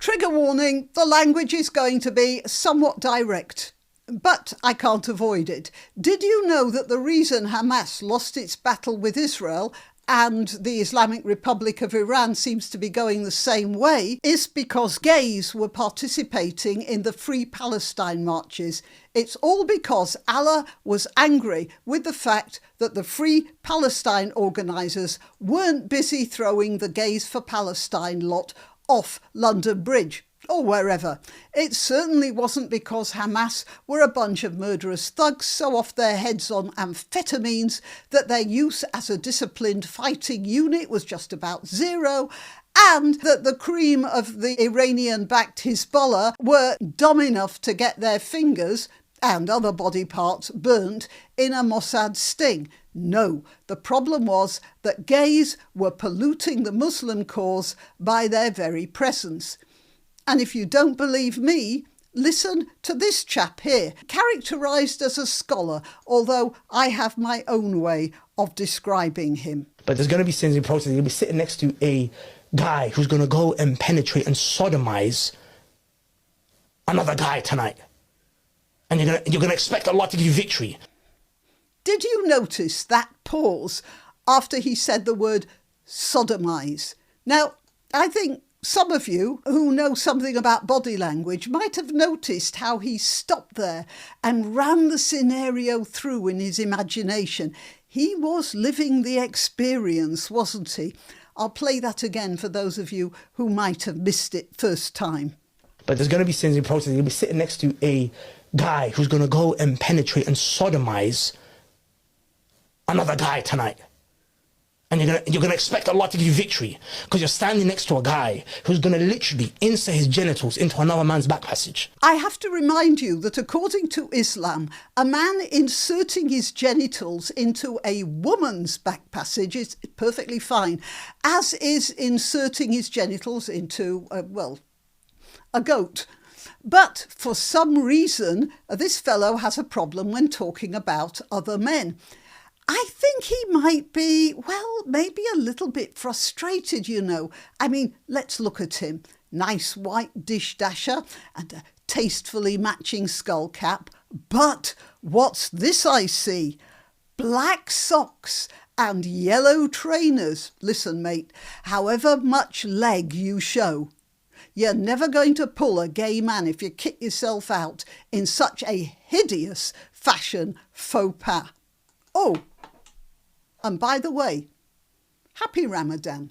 Trigger warning, the language is going to be somewhat direct. But I can't avoid it. Did you know that the reason Hamas lost its battle with Israel and the Islamic Republic of Iran seems to be going the same way is because gays were participating in the Free Palestine marches? It's all because Allah was angry with the fact that the Free Palestine organisers weren't busy throwing the Gays for Palestine lot off London Bridge or wherever. It certainly wasn't because Hamas were a bunch of murderous thugs so off their heads on amphetamines that their use as a disciplined fighting unit was just about zero, and that the cream of the Iranian-backed Hezbollah were dumb enough to get their fingers and other body parts burnt in a Mossad sting. No, the problem was that gays were polluting the Muslim cause by their very presence. And if you don't believe me, listen to this chap here, characterised as a scholar, although I have my own way of describing him. But there's going to be sins in process. You'll be sitting next to a guy who's going to go and penetrate and sodomize another guy tonight. And you're going to expect Allah to give you victory. Did you notice that pause after he said the word sodomize? Now, I think some of you who know something about body language might have noticed how he stopped there and ran the scenario through in his imagination. He was living the experience, wasn't he? I'll play that again for those of you who might have missed it first time. But there's going to be sins in process. You'll be sitting next to a guy who's going to go and penetrate and sodomize another guy tonight. And you're going to expect Allah to give you victory because you're standing next to a guy who's going to literally insert his genitals into another man's back passage. I have to remind you that according to Islam, a man inserting his genitals into a woman's back passage is perfectly fine, as is inserting his genitals into, a goat. But for some reason, this fellow has a problem when talking about other men. I think he might be, maybe a little bit frustrated, you know. I mean, let's look at him. Nice white dish dasher and a tastefully matching skull cap. But what's this I see? Black socks and yellow trainers. Listen, mate, however much leg you show, you're never going to pull a gay man if you kick yourself out in such a hideous fashion faux pas. Oh, and by the way, happy Ramadan.